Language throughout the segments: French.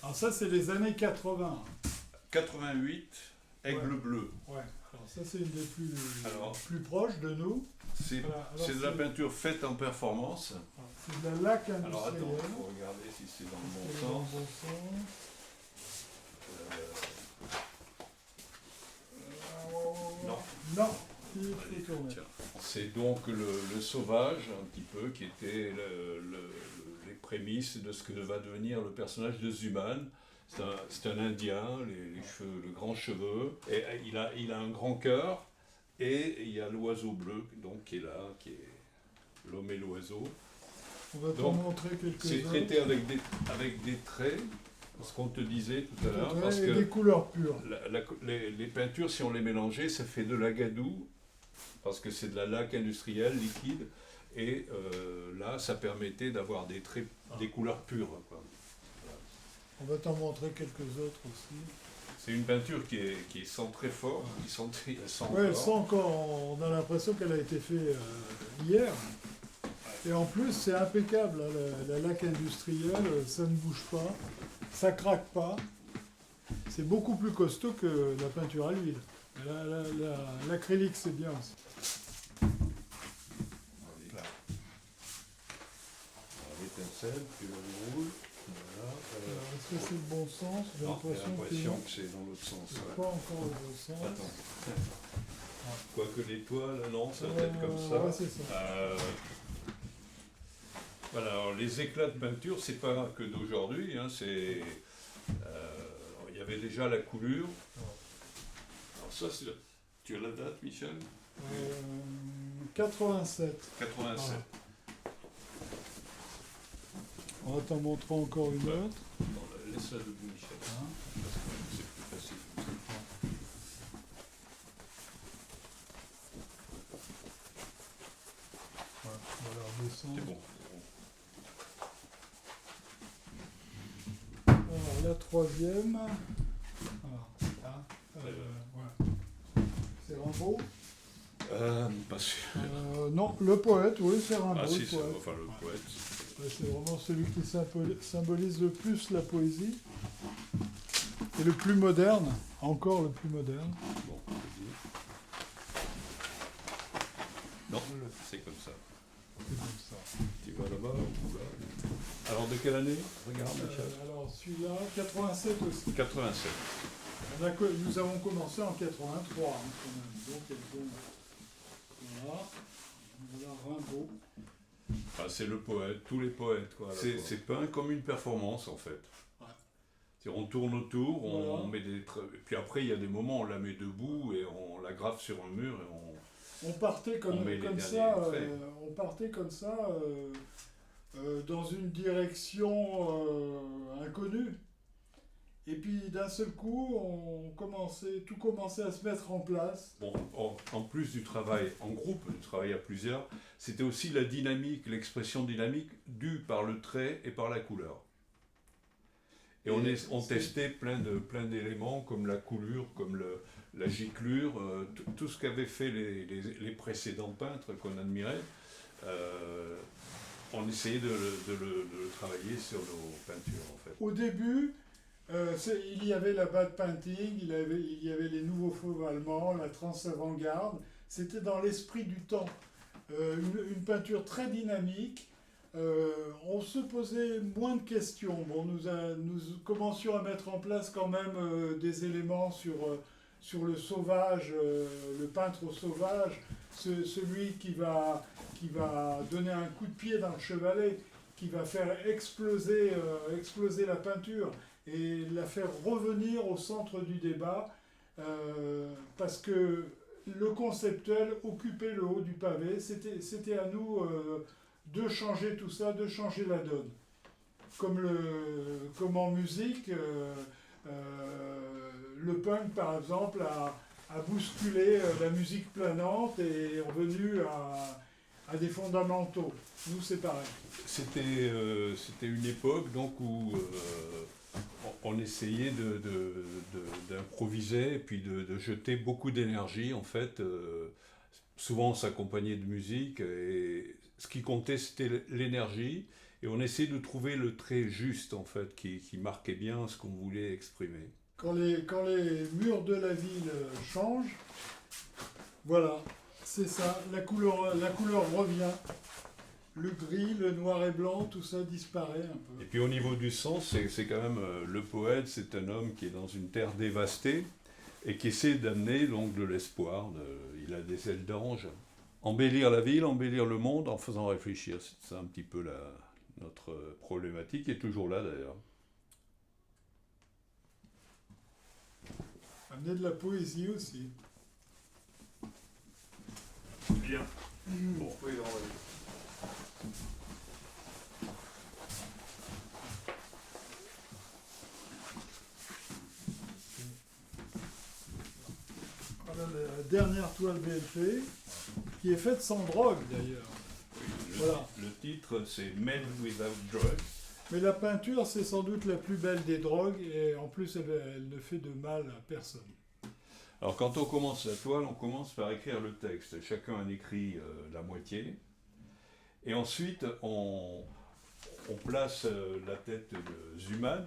Alors ça, c'est les années 80. 88, Aigle Ouais. bleu. Ouais. Alors ça, c'est une des Alors, plus proches de nous. c'est Voilà. Alors, c'est de la peinture faite en performance. c'est de la laque Alors attends, industrielle. il faut regarder si c'est dans le C'est bon dans le sens. bon sens. Non. Non, il Allez, faut tourner. tiens. C'est donc le sauvage, un petit peu, qui était les prémices de ce que va devenir le personnage de Zuman. C'est un Indien, les cheveux, le grand cheveux, et il a un grand cœur, et il y a l'oiseau bleu donc, qui est là, qui est l'homme et l'oiseau. On va t'en Donc, montrer quelques C'est autres. traité avec des traits, ce qu'on te disait tout à l'heure, parce Et que des couleurs pures. les peintures, si on les mélangeait, ça fait de l'agadou, parce que c'est de la laque industrielle liquide, et là, ça permettait d'avoir des traits, des couleurs pures, quoi. On va t'en montrer quelques autres aussi. C'est une peinture qui sent très fort, qui sent, elle sent Ouais, elle encore. sent encore, on a l'impression qu'elle a été faite hier. Et en plus, c'est impeccable, hein, la laque industrielle, ça ne bouge pas, ça craque pas. C'est beaucoup plus costaud que la peinture à l'huile. L'acrylique, c'est bien aussi. Voilà. L'étincelle, puis le roule. Voilà. Alors, est-ce que c'est le bon sens? J'ai Non, j'ai l'impression l'impression que c'est dans l'autre sens. c'est Ouais. pas encore le bon sens. Attends. Quoique l'étoile, non, ça doit être comme ça. Ouais, c'est ça. Voilà, alors les éclats de peinture, c'est pas que d'aujourd'hui, hein, il y avait déjà la coulure. Alors ça, tu as la date, Michel? 87. 87. On va t'en montrer encore une Ouais. autre. Bon, laisse-la debout, Michel. Hein. C'est plus facile. Ouais, on va la redescendre. C'est bon. Alors, la troisième. Alors, là, ouais. C'est Rimbaud. Pas sûr. Non, le poète, oui, c'est Rimbaud. Ah si, le c'est poète. enfin le poète. Ouais, c'est vraiment celui qui symbolise le plus la poésie. Et le plus moderne, encore le plus moderne. Bon, vas-y. Non, c'est comme ça. C'est comme ça. Tu vas là-bas ou là. Alors de quelle année? Regarde, Michel. Alors celui-là, 87 aussi. 87. Nous avons commencé en 83 hein, quand même. Donc elles ont... Voilà. Voilà Rimbaud. Ah, c'est le poète, tous les poètes, quoi. C'est peint comme une performance, en fait. Ouais. C'est-à-dire, on tourne autour, on Voilà. met des traits. Et puis après, il y a des moments où on la met debout et on la grave sur un mur et on. On partait On met les comme derniers ça, traits. dans une direction inconnue. Et puis d'un seul coup, tout commençait à se mettre en place. Bon, en plus du travail en groupe, du travail à plusieurs, c'était aussi la dynamique, l'expression dynamique due par le trait et par la couleur. Et on testait plein d'éléments comme la coulure, comme la giclure, tout ce qu'avaient fait les précédents peintres qu'on admirait. On essayait de le travailler sur nos peintures en fait. Au début, il y avait la bad painting, il y avait les nouveaux fauves allemands, la trance avant-garde. C'était dans l'esprit du temps. Une peinture très dynamique. On se posait moins de questions. Bon, nous commencions à mettre en place quand même des éléments sur le sauvage, le peintre sauvage, celui qui va donner un coup de pied dans le chevalet, qui va faire exploser la peinture et la faire revenir au centre du débat, parce que le conceptuel occupait le haut du pavé. C'était à nous de changer tout ça, de changer la donne. Comme en musique, le punk par exemple a bousculé la musique planante et est revenu à des fondamentaux. Nous c'est pareil. C'était une époque donc où on essayait d'improviser et puis de jeter beaucoup d'énergie en fait. Souvent on s'accompagnait de musique et ce qui comptait, c'était l'énergie. Et on essayait de trouver le trait juste, en fait, qui marquait bien ce qu'on voulait exprimer. Quand les murs de la ville changent, voilà, c'est ça, la couleur revient. Le gris, le noir et blanc, tout ça disparaît un peu. Et puis au niveau du sens, c'est quand même le poète, c'est un homme qui est dans une terre dévastée et qui essaie d'amener donc de l'espoir. Il a des ailes d'ange. Embellir la ville, embellir le monde en faisant réfléchir. C'est ça un petit peu notre problématique, qui est toujours là d'ailleurs. Amener de la poésie aussi. Bien. Bon. Oui, non, Voilà la dernière toile VLP, qui est faite sans drogue d'ailleurs. Oui, Voilà. Le titre, c'est Men Without Drugs. Mais la peinture, c'est sans doute la plus belle des drogues, et en plus, elle ne fait de mal à personne. Alors quand on commence la toile, on commence par écrire le texte. Chacun en écrit la moitié. Et ensuite, on place la tête de Zuman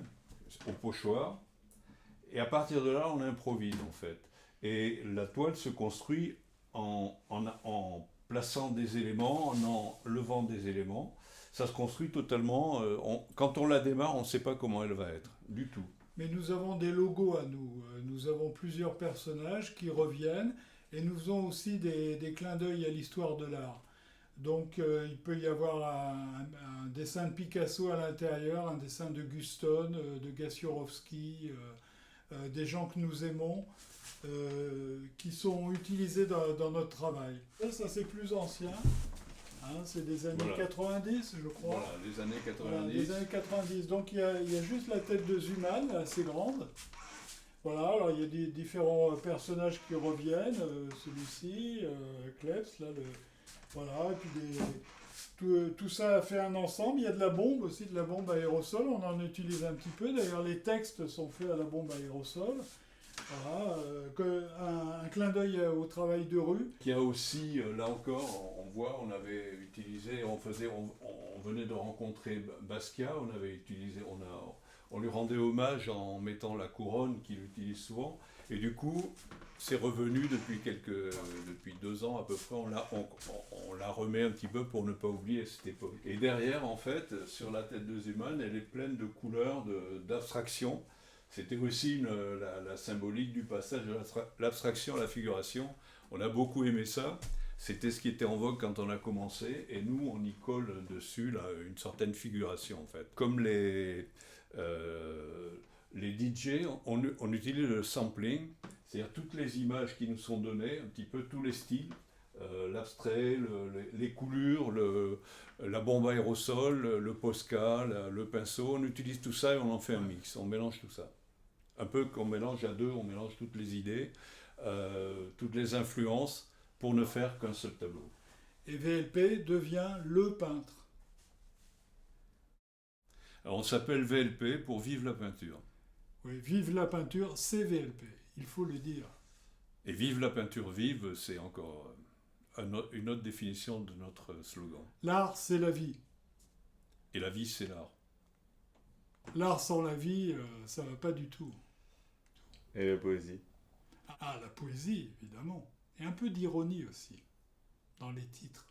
au pochoir. Et à partir de là, on improvise en fait. Et la toile se construit en plaçant des éléments, en levant des éléments. Ça se construit totalement. Quand on la démarre, on ne sait pas comment elle va être, du tout. Mais nous avons des logos à nous. Nous avons plusieurs personnages qui reviennent, et nous faisons aussi des clins d'œil à l'histoire de l'art. Donc il peut y avoir un dessin de Picasso à l'intérieur, un dessin de Guston, de Gassiorowski, des gens que nous aimons, qui sont utilisés dans notre travail. Ça c'est plus ancien. Hein, c'est des années 90, je crois. Voilà, les années 90. Voilà, les années 90. Donc il y a juste la tête de Zuman, assez grande. Voilà, alors il y a des différents personnages qui reviennent. Celui-ci, Klebs, là, voilà, et puis tout ça fait un ensemble. Il y a de la bombe aussi, de la bombe à aérosol. On en utilise un petit peu. D'ailleurs, les textes sont faits à la bombe à aérosol. Voilà, un clin d'œil au travail de rue. Il y a aussi, là encore, on voit, on avait utilisé, on venait de rencontrer Basquiat, on lui rendait hommage en mettant la couronne qu'il utilise souvent, et du coup, c'est revenu depuis 2 ans à peu près, on la remet un petit peu pour ne pas oublier cette époque. Et derrière, en fait, sur la tête de Zuman, elle est pleine de couleurs, d'abstraction. C'était aussi la symbolique du passage de l'abstraction à la figuration. On a beaucoup aimé ça. C'était ce qui était en vogue quand on a commencé. Et nous, on y colle dessus là, une certaine figuration, en fait. Comme les DJ, on utilise le sampling, c'est-à-dire toutes les images qui nous sont données, un petit peu tous les styles, l'abstrait, les coulures, la bombe à aérosol, le Posca, le pinceau. On utilise tout ça et on en fait un mix. On mélange tout ça. Un peu qu'on mélange à deux, on mélange toutes les idées, toutes les influences, pour ne faire qu'un seul tableau. Et VLP devient le peintre. Alors on s'appelle VLP pour Vive la peinture. Oui, vive la peinture, c'est VLP, il faut le dire. Et Vive la peinture vive, c'est encore une autre définition de notre slogan. L'art, c'est la vie. Et la vie, c'est l'art. L'art sans la vie, ça ne va pas du tout. Et la poésie. Ah, la poésie, évidemment. Et un peu d'ironie aussi, dans les titres.